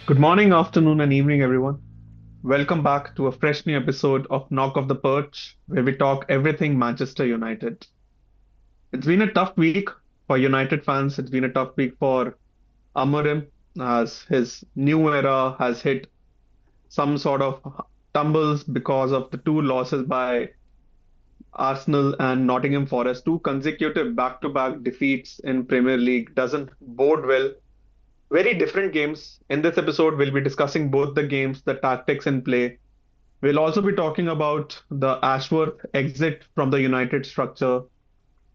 Good morning, afternoon, and evening, everyone. Welcome back to a fresh new episode of Knock Off the Perch, where we talk everything Manchester United. It's been a tough week for United fans. It's been a tough week for Amorim as his new era has hit some sort of tumbles because of the two losses by Arsenal and Nottingham Forest. Two consecutive back-to-back defeats in Premier League doesn't bode well. Very different games. In this episode, we'll be discussing both the games, the tactics in play. We'll also be talking about the Ashworth exit from the United structure.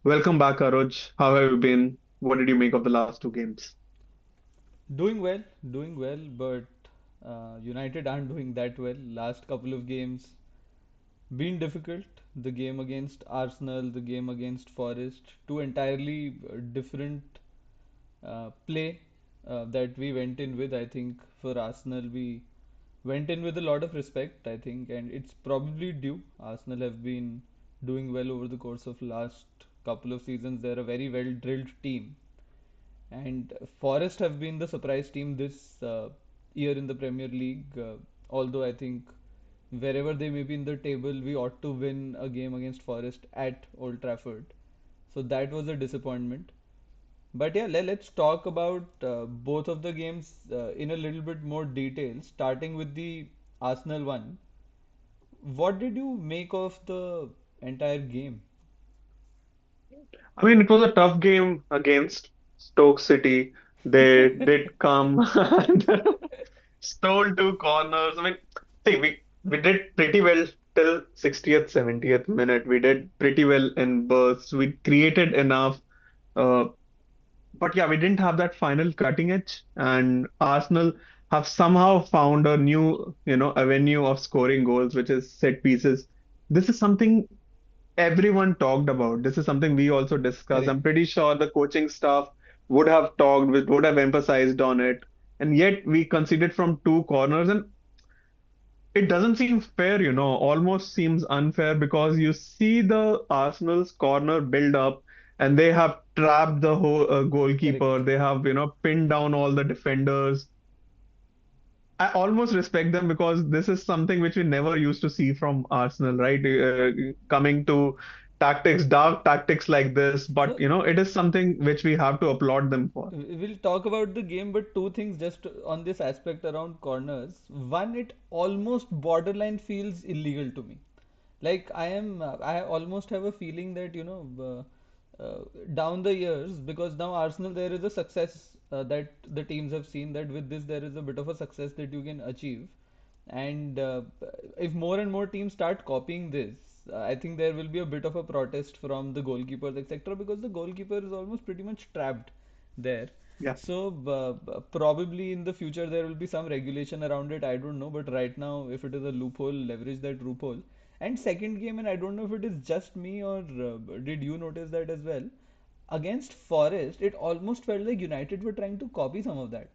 Welcome back, Aruj. How have you been? What did you make of the last two games? Doing well, but United aren't doing that well. Last couple of games been difficult. The game against Arsenal, the game against Forest, two entirely different play that we went in with. I think for Arsenal, we went in with a lot of respect, I think, and it's probably due. Arsenal have been doing well over the course of last couple of seasons. They're a very well drilled team. And Forest have been the surprise team this year in the Premier League. Although I think wherever they may be in the table, we ought to win a game against Forest at Old Trafford. So that was a disappointment. But yeah, let's talk about both of the games in a little bit more detail, starting with the Arsenal one. What did you make of the entire game? I mean, it was a tough game against Stoke City. They did come and stole two corners. I mean, see, we did pretty well till 60th, 70th minute. We did pretty well in bursts. We created enough. Uh, But yeah, we didn't have that final cutting edge, and Arsenal have somehow found a new, avenue of scoring goals, which is set pieces. This is something everyone talked about. This is something we also discussed. I'm Correct. pretty sure the coaching staff would have emphasized on it, and yet we conceded from two corners, and it doesn't seem fair, almost seems unfair because you see the Arsenal's corner build up and they have trapped the whole goalkeeper. Correct. They have, pinned down all the defenders. I almost respect them because this is something which we never used to see from Arsenal, right? Coming to tactics, dark tactics like this, but So it is something which we have to applaud them for. we'll talk about the game, but two things just on this aspect around corners. One, it almost borderline feels illegal to me. Like I almost have a feeling that, down the years, because now Arsenal, there is a success that the teams have seen that with this there is a bit of a success that you can achieve. And if more and more teams start copying this, I think there will be a bit of a protest from the goalkeepers, etc., because the goalkeeper is almost pretty much trapped there. Yeah. So probably in the future there will be some regulation around it. I don't know, but right now, if it is a loophole, leverage that loophole. And second game, and I don't know if it is just me or did you notice that as well? Against Forest, it almost felt like United were trying to copy some of that.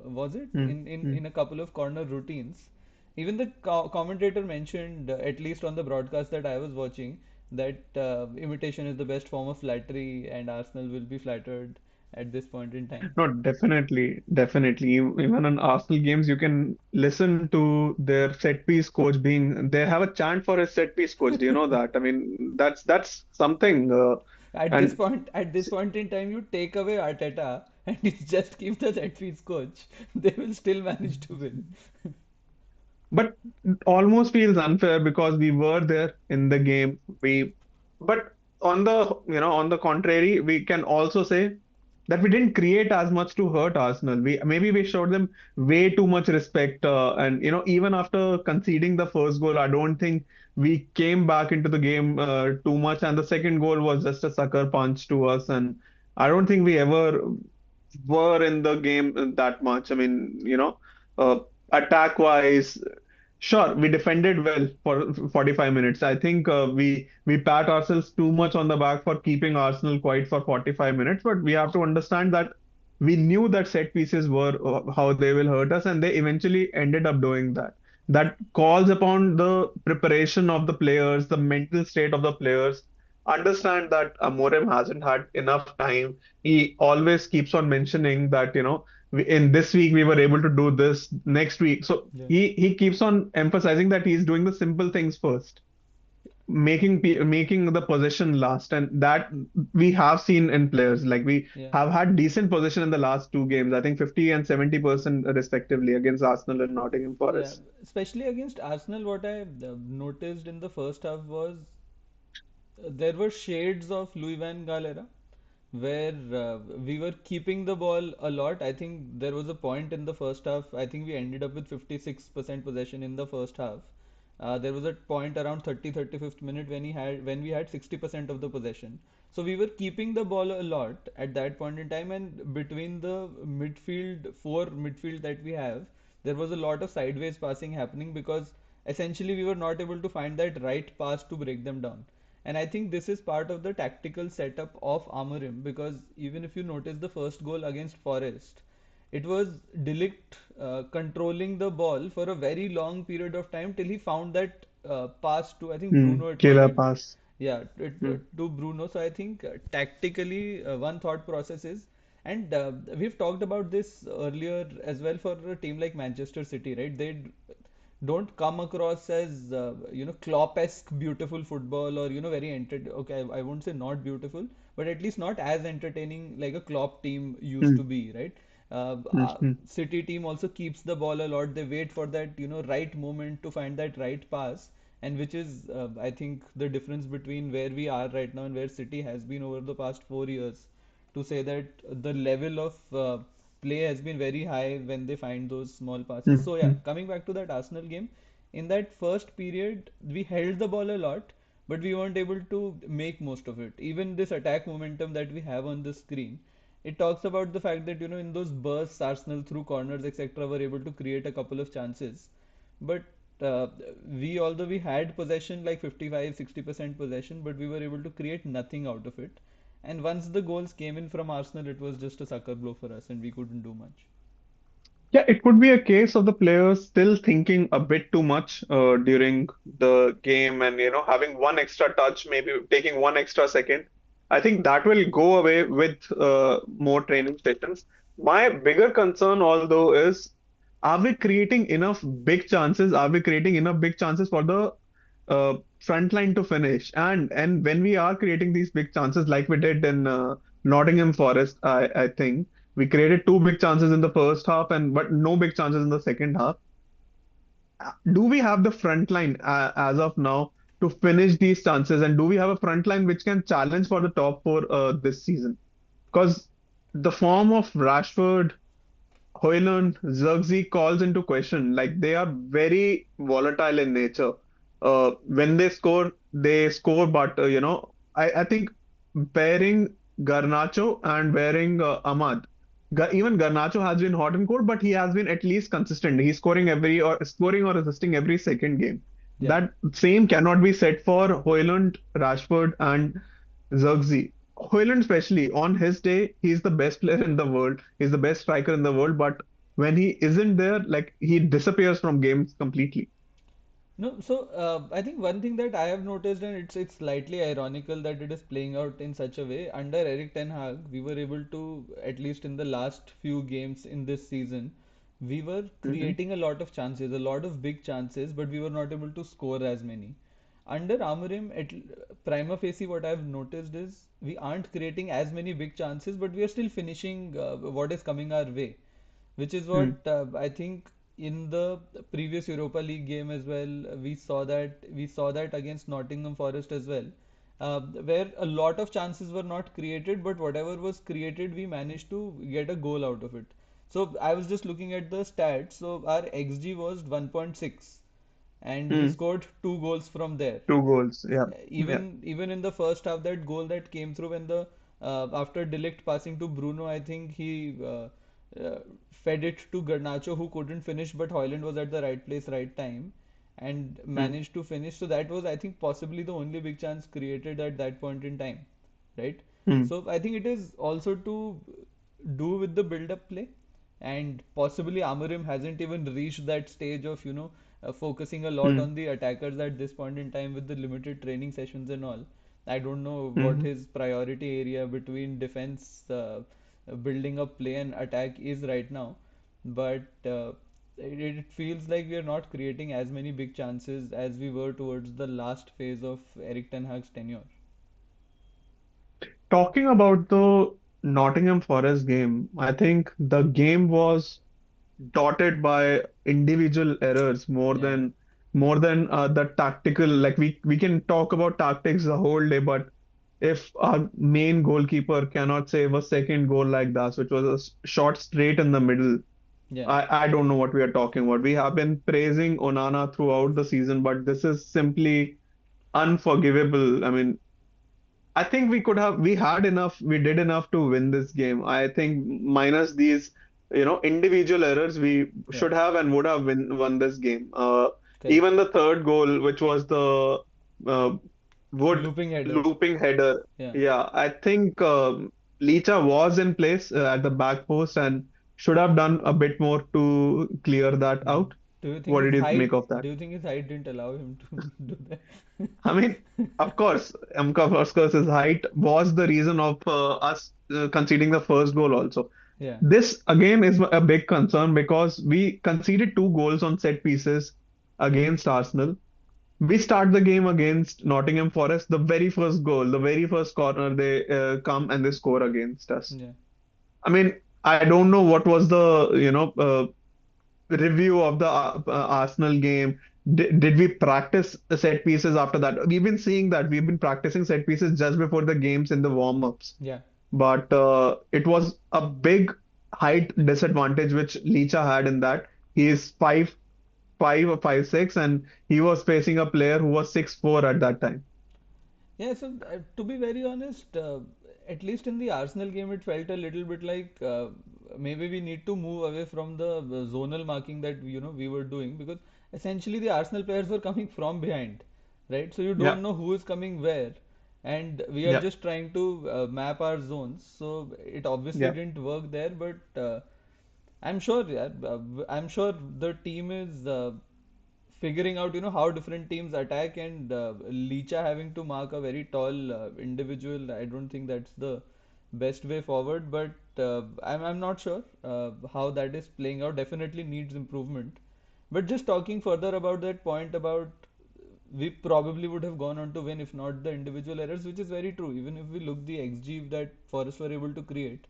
Was it Hmm. in a couple of corner routines? Even the commentator mentioned, at least on the broadcast that I was watching, that imitation is the best form of flattery, and Arsenal will be flattered at this point in time. No, definitely, definitely. Even in Arsenal games, you can listen to their set piece coach being. They have a chant for his set piece coach. Do you know that? I mean, that's something. And At this point in time, you take away Arteta and you just keep the set piece coach. They will still manage to win. but it almost feels unfair because we were there in the game. But on the contrary, we can also say that we didn't create as much to hurt Arsenal. We showed them way too much respect, and even after conceding the first goal, I don't think we came back into the game too much. And the second goal was just a sucker punch to us, and I don't think we ever were in the game that much. I mean, attack wise. Sure, we defended well for 45 minutes. I think we pat ourselves too much on the back for keeping Arsenal quiet for 45 minutes, but we have to understand that we knew that set pieces were how they will hurt us, and they eventually ended up doing that. That calls upon the preparation of the players, the mental state of the players. Understand that Amorim hasn't had enough time. He always keeps on mentioning that, in this week we were able to do this next week. So Yeah. he keeps on emphasizing that he's doing the simple things first, making the possession last, and that we have seen in players. Like we Yeah. have had decent possession in the last two games. I think 50 and 70% respectively against Arsenal and Nottingham Yeah, Forest. especially against Arsenal, what I noticed in the first half was there were shades of Louis van Gaal era where we were keeping the ball a lot. I think there was a point in the first half. I think we ended up with 56% possession in the first half. There was a point around 30-35th minute when we had 60% of the possession. So we were keeping the ball a lot at that point in time, and between the midfield that we have, there was a lot of sideways passing happening because essentially we were not able to find that right pass to break them down. And I think this is part of the tactical setup of Amorim because even if you notice the first goal against Forest, it was Delict controlling the ball for a very long period of time till he found that pass to, I think, Bruno it was. Killer pass. Yeah, Hmm. to Bruno. So I think tactically, one thought process is, and we've talked about this earlier as well for a team like Manchester City, right? Don't come across as Klopp-esque beautiful football or very okay, I won't say not beautiful, but at least not as entertaining like a Klopp team used to Hmm. be, right? Hmm. Hmm. City team also keeps the ball a lot. They wait for that right moment to find that right pass, and which is I think the difference between where we are right now and where City has been over the past 4 years, to say that the level of play has been very high when they find those small passes. Hmm. So yeah, Hmm. coming back to that Arsenal game, in that first period we held the ball a lot, but we weren't able to make most of it. Even this attack momentum that we have on the screen, it talks about the fact that in those bursts, Arsenal through corners etc. were able to create a couple of chances, but uh, although we had possession like 55-60% possession, but we were able to create nothing out of it. And once the goals came in from Arsenal, it was just a sucker blow for us, and we couldn't do much. Yeah, it could be a case of the players still thinking a bit too much during the game, and having one extra touch, maybe taking one extra second. I think that will go away with more training sessions. My bigger concern, although, is are we creating enough big chances? Are we creating enough big chances for the front line to finish? And when we are creating these big chances, like we did in Nottingham Forest, I think. We created two big chances in the first half, and but no big chances in the second half. Do we have the front line as of now to finish these chances? And do we have a front line which can challenge for the top four this season? Because the form of Rashford, Højlund, Zirkzee calls into question. Like they are very volatile in nature. When they score, but I think pairing Garnacho and wearing Ahmad. Even Garnacho has been hot and cold, but he has been at least consistent. He's scoring or assisting every second game. Yeah. That same cannot be said for Højlund, Rashford, and Zirkzee. Højlund, especially on his day, he's the best player in the world. He's the best striker in the world. But when he isn't there, like he disappears from games completely. No, so I think one thing that I have noticed, and it's slightly ironical that it is playing out in such a way. Under Eric Ten Hag, we were able to, at least in the last few games in this season, we were Hmm. creating a lot of chances, a lot of big chances, but we were not able to score as many. Under Amorim, prima facie, what I've noticed is we aren't creating as many big chances, but we are still finishing what is coming our way, which is what Hmm. I think in the previous Europa League game as well. We saw that against Nottingham Forest as well, where a lot of chances were not created, but whatever was created, we managed to get a goal out of it. So I was just looking at the stats. So our XG was 1.6, and we Hmm. scored two goals from there. Two goals. Yeah. Yeah. Even in the first half, that goal that came through when the after Delict passing to Bruno, I think he uh, fed it to Garnacho, who couldn't finish, but Hoyland was at the right place, right time, and Hmm. managed to finish. So that was, I think, possibly the only big chance created at that point in time, right? Hmm. So I think it is also to do with the build-up play, and possibly Amorim hasn't even reached that stage of focusing a lot Hmm. on the attackers at this point in time with the limited training sessions and all. I don't know what Hmm. his priority area between defense, building up play and attack is right now. But it feels like we are not creating as many big chances as we were towards the last phase of Erik Ten Hag's tenure. Talking about the Nottingham Forest game, I think the game was dotted by individual errors Yeah, more than the tactical. Like we can talk about tactics the whole day, but if our main goalkeeper cannot save a second goal like that, which was a shot straight in the middle, yeah, I don't know what we are talking about. We have been praising Onana throughout the season, but this is simply unforgivable. I mean, I think we did enough to win this game. I think minus these, individual errors, we yeah, should have and would have won this game. correct. Even the third goal, which was the uh, Wood Looping header. looping header. Yeah. Yeah, I think Licha was in place at the back post and should have done a bit more to clear that Mm. out. Do you think What his did you make height? of that? Do you think his height didn't allow him to do that? I mean, of course, his height was the reason of us conceding the first goal also. Yeah, This again is a big concern because we conceded two goals on set pieces against Arsenal. We start the game against Nottingham Forest. The very first goal, the very first corner, they come and they score against us. yeah, I mean, I don't know what was the, review of the Arsenal game. Did we practice the set pieces after that? We've been seeing that we've been practicing set pieces just before the games in the warm-ups, yeah, but it was a big height disadvantage which Licha had in that. He is 5'5" or 5'6", and he was facing a player who was 6'4" at that time. yeah. So to be very honest, at least in the Arsenal game, it felt a little bit like maybe we need to move away from the zonal marking that we were doing, because essentially the Arsenal players were coming from behind, right? So you Yeah, don't know who is coming where, and we are yeah, just trying to map our zones. So it obviously yeah, didn't work there, but I'm sure, yeah, I'm sure the team is figuring out, how different teams attack, and Licha having to mark a very tall individual. I don't think that's the best way forward, but I'm not sure how that is playing out. Definitely needs improvement. But just talking further about that point about we probably would have gone on to win if not the individual errors, which is very true. Even if we look the XG that Forest were able to create,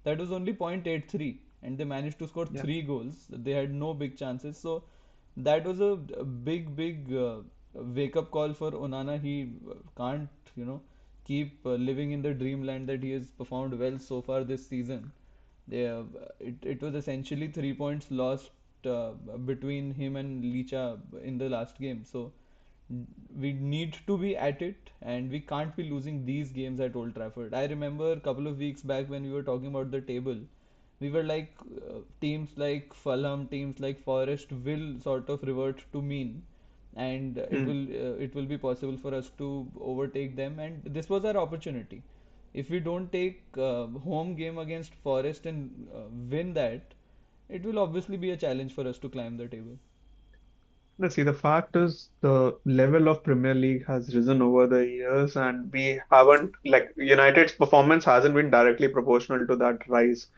that was only 0.83, and they managed to score yeah. three goals. They had no big chances, so that was a big, big wake up call for Onana. He can't, keep living in the dreamland that he has performed well so far this season. It was essentially 3 points lost between him and Licha in the last game. So we need to be at it, and we can't be losing these games at Old Trafford. I remember a couple of weeks back when we were talking about the table, we were like teams like Fulham, teams like Forest will sort of revert to mean, and Hmm. it will be possible for us to overtake them. And this was our opportunity. If we don't take home game against Forest and win that, it will obviously be a challenge for us to climb the table. Let's see, the fact is the level of Premier League has risen over the years, and we haven't, like, United's performance hasn't been directly proportional to that rise.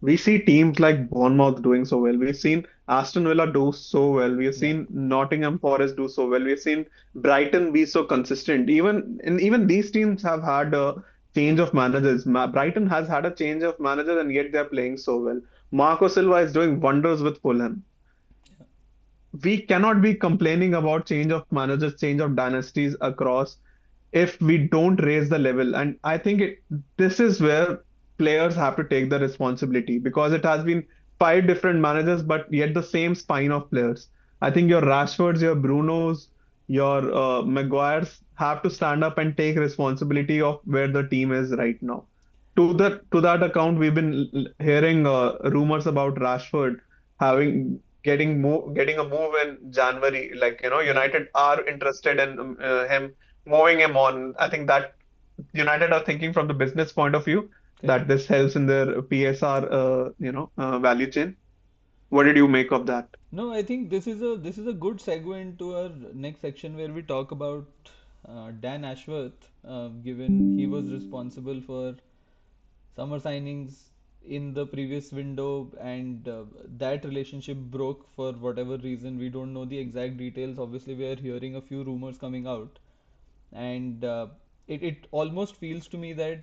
We see teams like Bournemouth doing so well. We've seen Aston Villa do so well. We've Yeah. seen Nottingham Forest do so well. We've seen Brighton be so consistent. Even these teams have had a change of managers. Brighton has had a change of managers, and yet they're playing so well. Marco Silva is doing wonders with Fulham. We cannot be complaining about change of managers, change of dynasties across if we don't raise the level. And I think this is where players have to take the responsibility because it has been five different managers, but yet the same spine of players. I think your Rashfords, your Brunos, your Maguires have to stand up and take responsibility of where the team is right now. To that account, we've been hearing rumors about Rashford getting a move in January. Like, Yeah. United are interested in him moving him on. I think that United are thinking from the business point of view Correct. that this helps in their PSR, value chain. What did you make of that? No, I think this is a good segue into our next section where we talk about Dan Ashworth, given he was responsible for summer signings in the previous window, and that relationship broke for whatever reason. We don't know the exact details. Obviously, we are hearing a few rumors coming out, and it almost feels to me that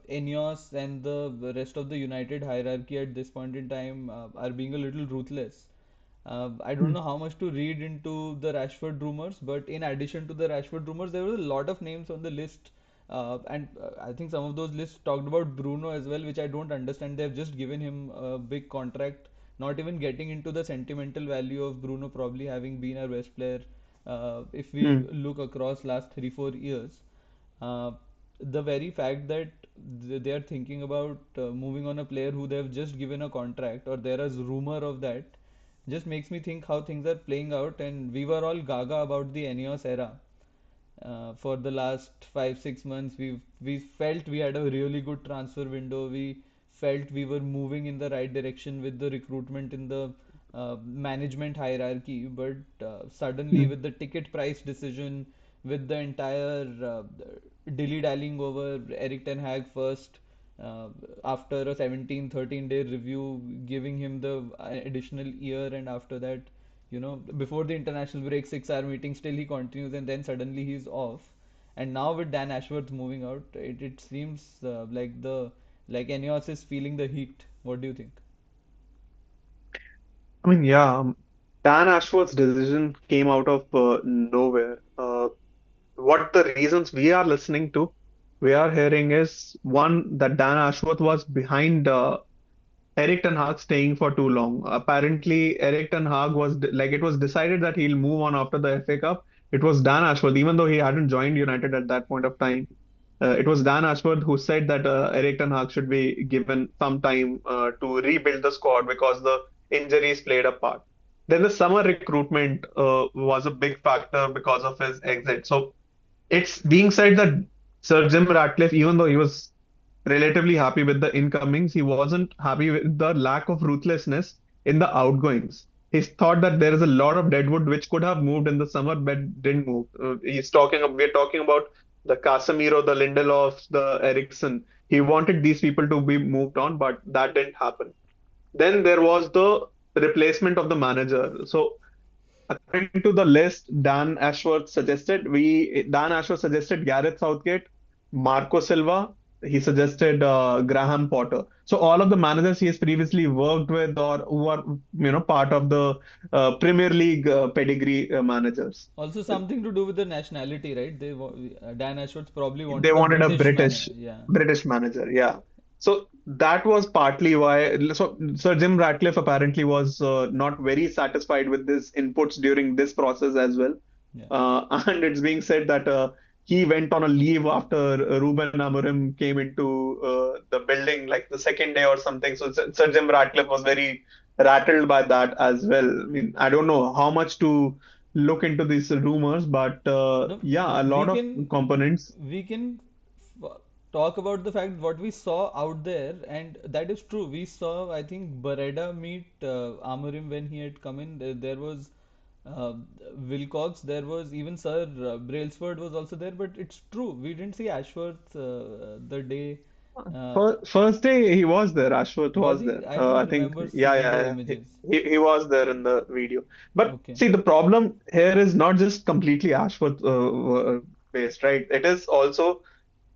Ineos and the rest of the United hierarchy at this point in time are being a little ruthless. I don't know how much to read into the Rashford rumors, but in addition to the Rashford rumors, there were a lot of names on the list, and I think some of those lists talked about Bruno as well, which I don't understand. They've just given him a big contract, not even getting into the sentimental value of Bruno probably having been our best player. If we Hmm. look across last 3 4 years, uh, the very fact that they are thinking about moving on a player who they've just given a contract, or there is rumor of that, just makes me think how things are playing out. And we were all gaga about the Ineos era. For the last 5 6 months, we felt we had a really good transfer window. We felt we were moving in the right direction with the recruitment in the management hierarchy. But suddenly, Hmm. with the ticket price decision, with the entire dilly-dallying over Eric Ten Hag first, uh, after a 17 13 day review, giving him the additional year, and after that, before the international break, 6 hour meeting, still he continues, and then suddenly he's off. And now with Dan Ashworth moving out, it seems like Eneos is feeling the heat. What do you think? I mean, yeah, Dan Ashworth's decision came out of nowhere. What the reasons we are listening to, we are hearing is one that Dan Ashworth was behind Eric Ten Hag staying for too long. Apparently, Eric Ten Hag was like it was decided that he'll move on after the FA Cup. It was Dan Ashworth, even though he hadn't joined United at that point of time. It was Dan Ashworth who said that Eric Ten Hag should be given some time to rebuild the squad because the injuries played a part. Then the summer recruitment was a big factor because of his exit. So it's being said that Sir Jim Ratcliffe, even though he was relatively happy with the incomings, he wasn't happy with the lack of ruthlessness in the outgoings. He thought that there is a lot of deadwood which could have moved in the summer but didn't move. We're talking about the Casemiro, the Lindelofs, the Eriksson. He wanted these people to be moved on, but that didn't happen. Then there was the replacement of the manager. So according to the list Dan Ashworth suggested Gareth Southgate, Marco Silva, he suggested Graham Potter. So all of the managers he has previously worked with or who are part of the Premier League pedigree managers. Also, something to do with the nationality, right? Dan Ashworth probably They wanted a wanted a British man. Yeah, British manager, yeah. So that was partly why. So Sir Jim Ratcliffe apparently was not very satisfied with his inputs during this process as well. yeah. And it's being said that he went on a leave after Ruben Amorim came into the building like the second day or something. So Sir Jim Ratcliffe was very rattled by that as well. I mean, I don't know how much to look into these rumors, but No, yeah, a lot of components. we can f- talk about the fact what we saw out there, and that is true. We saw, I think, Bareda meet Amorim when he had come in. There was uh, Wilcox. There was even Sir Brailsford was also there. But it's true, we didn't see Ashworth the day. Uh, First day he was there. Ashworth was was he? there. I don't I think, remember yeah, seeing the yeah, yeah. images. He was there in the video. But Okay. see, the problem here is not just completely Ashworth based, right? It is also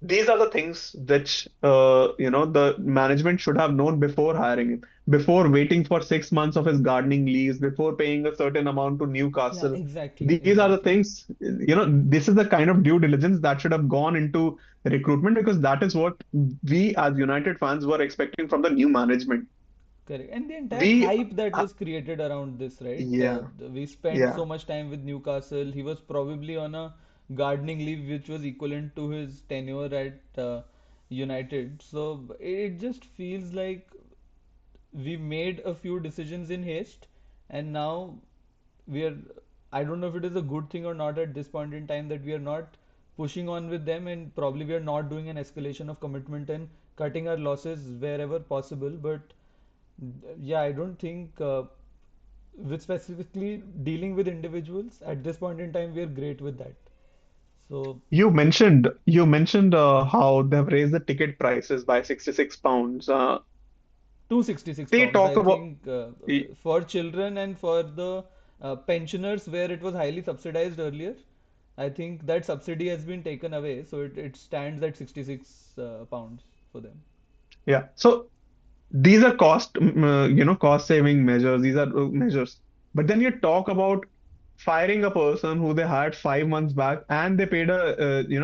these are the things which the management should have known before hiring him, before waiting for 6 months of his gardening leaves, before paying a certain amount to Yeah, Newcastle. exactly, These are the exactly. things, this is the kind of due diligence that should have gone into recruitment because that is what we as United fans were expecting from the new management. Correct. And the entire We, hype that was created around this, right? yeah, We spent yeah. so much time with Newcastle. He was probably on a gardening leave, which was equivalent to his tenure at United. So it just feels like we made a few decisions in haste, and now we are. I don't know if it is a good thing or not at this point in time that we are not pushing on with them, and probably we are not doing an escalation of commitment and cutting our losses wherever possible. But yeah, I don't think with specifically dealing with individuals at this point in time, we are great with that. So You mentioned how they've raised the ticket prices by 66 pounds. 266 They pounds, talk I about think, y- for children and for the pensioners where it was highly subsidized earlier. I think that subsidy has been taken away, so it stands at 66 pounds for them. yeah. So these are cost saving measures. These are measures. But then you talk about firing a person who they hired 5 months back, and they paid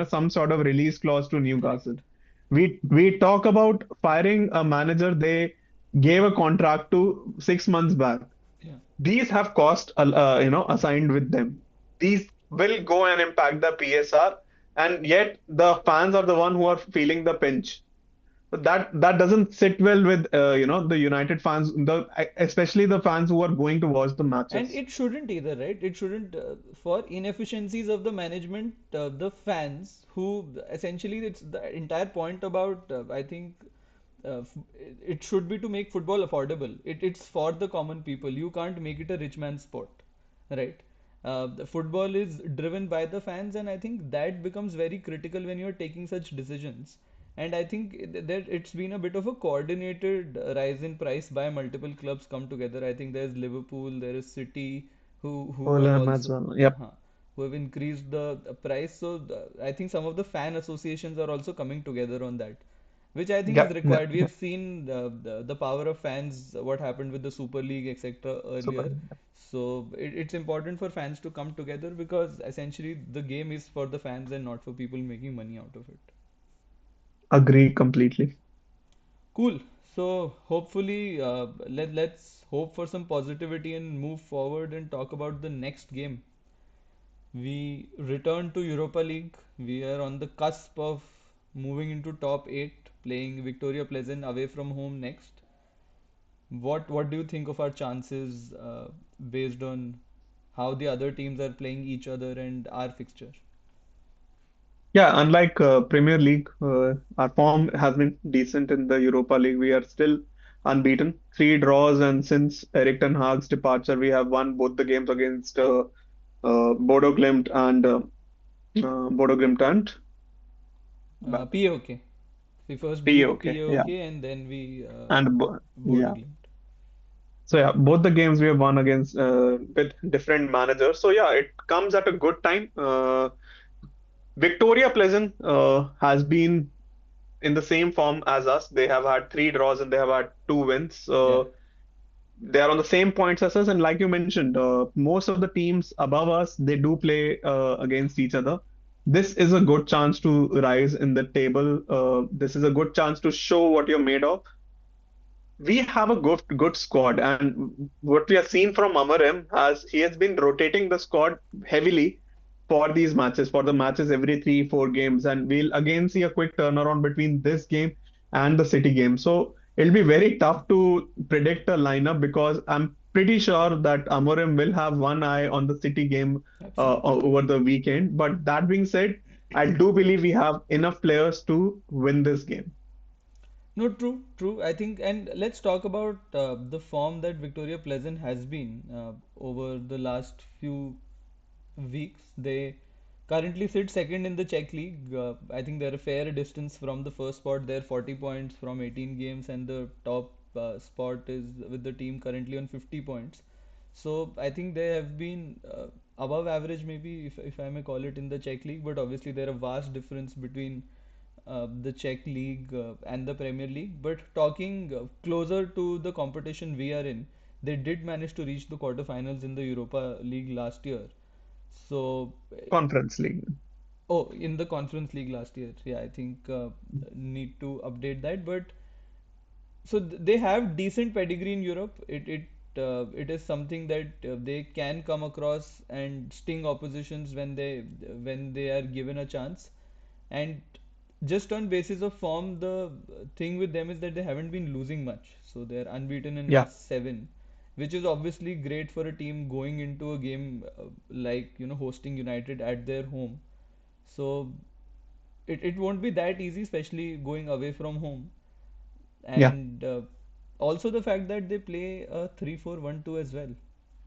some sort of release clause to Newcastle. Correct. We talk about firing a manager they gave a contract to 6 months back. Yeah. These have cost assigned with them. These will go and impact the PSR, and yet the fans are the one who are feeling the pinch. But that doesn't sit well with the United fans, especially the fans who are going to watch the And matches. it shouldn't either, right? It shouldn't, for inefficiencies of the management, the fans who essentially it's the entire point about, I think, it should be to make football affordable. It's for the common people. You can't make it a rich man's sport, right? The football is driven by the fans, and I think that becomes very critical when you're taking such decisions. And I think that it's been a bit of a coordinated rise in price by multiple clubs come together. I think there's Liverpool, there is City, who have Fulham as also well. Yep. uh, who have increased the price. So I think some of the fan associations are also coming together on that, which I think is Yep. Yep. required. We have seen the power of fans, what happened with the Super League, etc. earlier. Super. So it's important for fans to come together because essentially the game is for the fans and not for people making money out of it. Agree completely. Cool. So hopefully, let's hope for some positivity and move forward and talk about the next game. We return to Europa League. We are on the cusp of moving into top eight, playing Viktoria Plzen away from home next. What do you think of our chances based on how the other teams are playing each other and our fixture? Yeah, unlike Premier League, our form has been decent in the Europa League. We are still unbeaten, three draws, and since Erik ten Hag's departure, we have won both the games against Bodo Glimt and PAOK. We first beat POK. Yeah, PAOK and then we Bodo yeah. Glimt. So yeah, both the games we have won against with different managers. So yeah, it comes at a good time. Victoria Pleasant has been in the same form as us. They have had three draws and they have had two wins. Yeah. They are on the same points as us. And like you mentioned, most of the teams above us, they do play against each other. This is a good chance to rise in the table. This is a good chance to show what you're made of. We have a good squad, and what we have seen from Amarim has he has been rotating the squad heavily for these matches, for the matches every 3 4 games, and we'll again see a quick turnaround between this game and the City game. So it'll be very tough to predict a lineup because I'm pretty sure that Amorim will have one eye on the City game Absolutely. over the weekend. But that being said, I do believe we have enough players to win this game. No, true, true. I think, and let's talk about the form that Victoria Pleasant has been over the last few weeks. They currently sit second in the Czech League. I think they're a fair distance from the first spot. They're 40 points from 18 games, and the top spot is with the team currently on 50 points. So I think they have been above average, maybe if I may call it, in the Czech League. But obviously, there are vast difference between the Czech League and the Premier League. But talking closer to the competition we are in, they did manage to reach the quarterfinals in the Europa League last year. So, Conference League. in the Conference League last year, yeah, I think need to update that. But so they have decent pedigree in Europe. It is something that they can come across and sting oppositions when they are given a chance. And just on basis of form, the thing with them is that they haven't been losing much. So they're unbeaten in Yeah. last seven, which is obviously great for a team going into a game like hosting United at their home. So it won't be that easy, especially going away from home. Yeah. And also the fact that they play a 3-4-1-2 as well.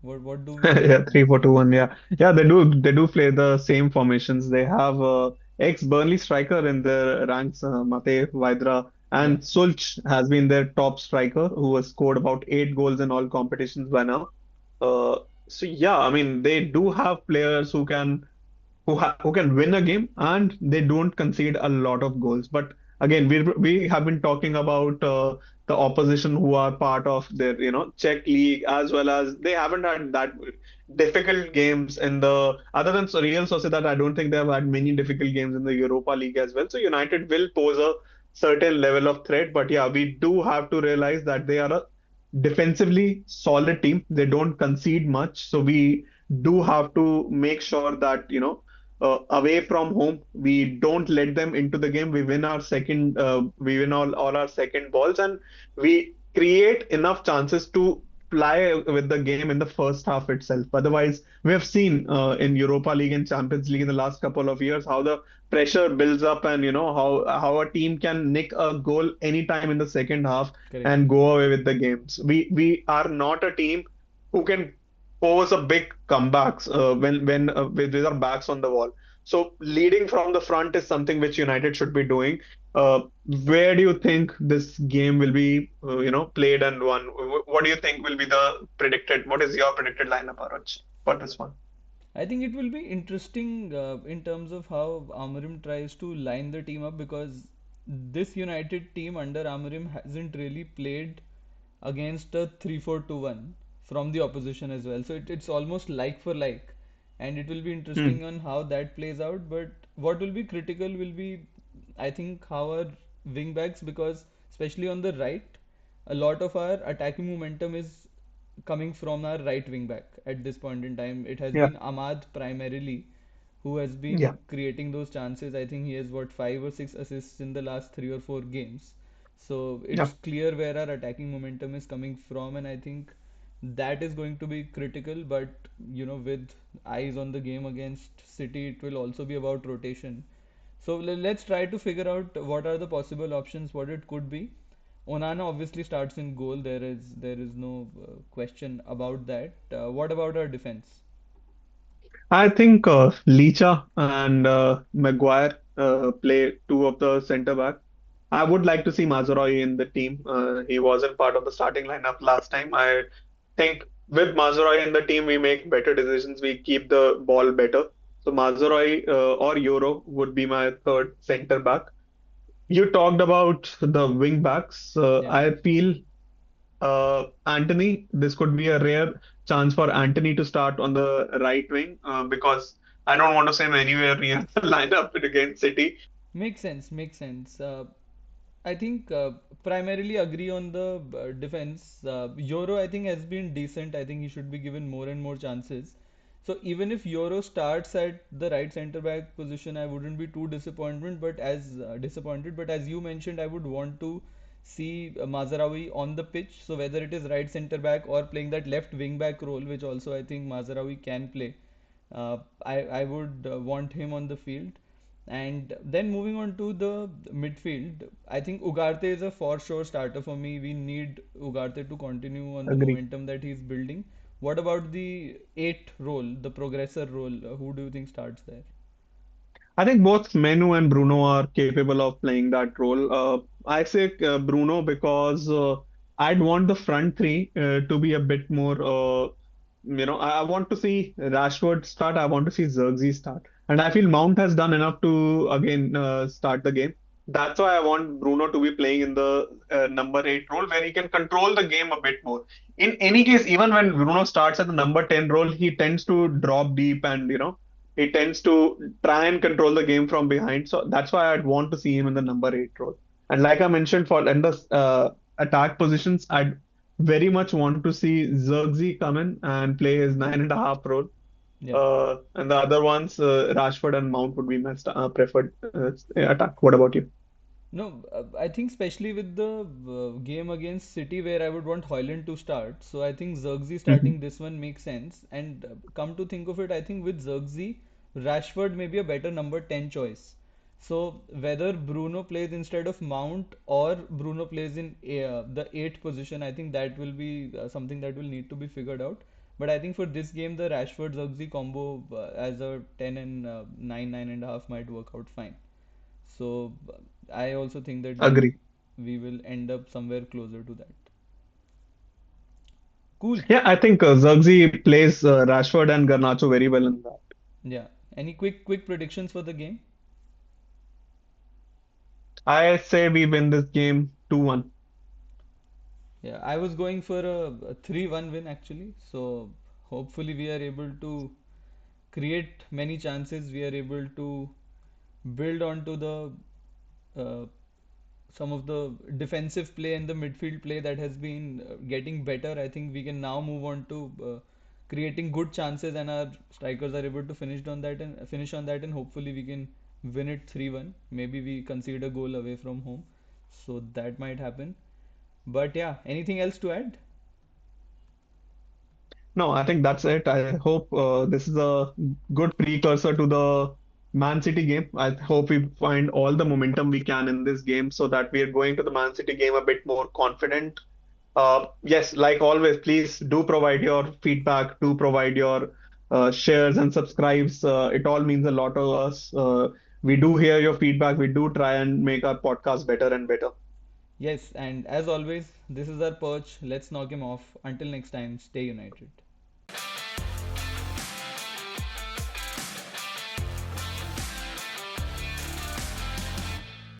What do we Yeah, 3-4-2-1. Yeah, yeah, they do play the same formations. They have ex-Burnley striker in their ranks, Mate Vaidra. Yeah. And Sulch has been their top striker, who has scored about 8 goals in all competitions by now. Uh, so yeah, I mean they do have players who can win a game and they don't concede a lot of goals. But again, we have been talking about the opposition who are part of their Czech league, as well as they haven't had that difficult games in the other than Real Sociedad. I don't think they have had many difficult games in the Europa League as well. So United will pose a certain level of threat, but yeah, we do have to realize that they are a defensively solid team. They don't concede much, so we do have to make sure that away from home we don't let them into the game. We win all our second balls, and we create enough chances to fly with the game in the first half itself. Otherwise, we have seen in Europa League and Champions League in the last couple of years how the pressure builds up, and how a team can nick a goal anytime in the second half Correct. and go away with the games. We are not a team who can pose a big comebacks with our backs on the wall. So leading from the front is something which United should be doing. Where do you think this game will be, played and won? What do you think will be the predicted? What is your predicted lineup, Aroj, for this one? I think it will be interesting in terms of how Amorim tries to line the team up, because this United team under Amorim hasn't really played against a 3-4-2-1 from the opposition as well. So it's almost like for like, and it will be Hmm. interesting on how that plays out. But what will be critical will be, I think, how our wing backs, because especially on the right, a lot of our attacking momentum is coming from our right wing back at this point in time. It has Yeah, been Ahmad primarily who has yeah, been creating those chances. I think he has what, 5 or 6 assists in the last 3 or 4 games. So yeah. it's clear where our attacking momentum is coming from, and I think that is going to be critical. But with eyes on the game against City, it will also be about rotation. So let's try to figure out what are the possible options, what it could be. Onana obviously starts in goal. There is no question about that. What about our defense? I think Licha and Maguire play two of the centre back. I would like to see Mazraoui in the team. He wasn't part of the starting lineup last time. I think with Mazraoui in the team, we make better decisions. We keep the ball better. So Mazraoui or Euro would be my third centre back. You talked about the wing backs. Yeah. I feel Anthony, this could be a rare chance for Anthony to start on the right wing because I don't want to say him anywhere near the lineup against City. Makes sense, makes sense. I think primarily agree on the defense. Euro, I think, has been decent. I think he should be given more and more chances. So even if Euro starts at the right centre back position, I wouldn't be too disappointed. But as you mentioned, I would want to see Mazarawi on the pitch. So whether it is right centre back or playing that left wing back role, which also I think Mazarawi can play, I would want him on the field. And then moving on to the midfield, I think Ugarte is a for sure starter for me. We need Ugarte to continue on the Agree. momentum that he's building. What about the eight role, the progressor role? Who do you think starts there? I think both Menu and Bruno are capable of playing that role. I say Bruno because I'd want the front three to be a bit more. I want to see Rashford start. I want to see Xerxes start, and I feel Mount has done enough to again start the game. That's why I want Bruno to be playing in the number 8 role, where he can control the game a bit more. In any case, even when Bruno starts at the number 10 role, he tends to drop deep, and he tends to try and control the game from behind. So that's why I'd want to see him in the number 8 role. And like I mentioned, for in the attack positions, I'd very much want to see Xerxes come in and play his 9.5 role. Yeah. And the other ones, Rashford and Mount would be my preferred attack. What about you? No, I think especially with the game against City where I would want Hoyland to start. So I think Xerxes Mhm. starting this one makes sense. And come to think of it, I think with Xerxes, Rashford may be a better number 10 choice. So whether Bruno plays instead of Mount or Bruno plays in the 8th position, I think that will be something that will need to be figured out. But I think for this game, the Rashford Xerxes combo as a 10 and 9, 9.5 might work out fine. So I also think that we Agree. we will end up somewhere closer to that. Cool. Yeah, I think Zirkzee plays Rashford and Garnacho very well in that. Yeah. Any quick predictions for the game? I say we win this game 2-1. Yeah, I was going for a 3-1 win actually. So hopefully we are able to create many chances. We are able to build onto the uh, some of the defensive play and the midfield play that has been getting better. I think we can now move on to creating good chances, and our strikers are able to finish on that, and hopefully we can win it 3-1. Maybe we concede a goal away from home, so that might happen. But yeah, anything else to add? No, I think that's it. I hope this is a good precursor to the Man City game. I hope we find all the momentum we can in this game so that we are going to the Man City game a bit more confident. Yes, like always, please do provide your feedback, do provide your shares and subscribes. It all means a lot to us. We do hear your feedback. We do try and make our podcast better and better. Yes, and as always, this is our perch. Let's knock him off. Until next time, stay united.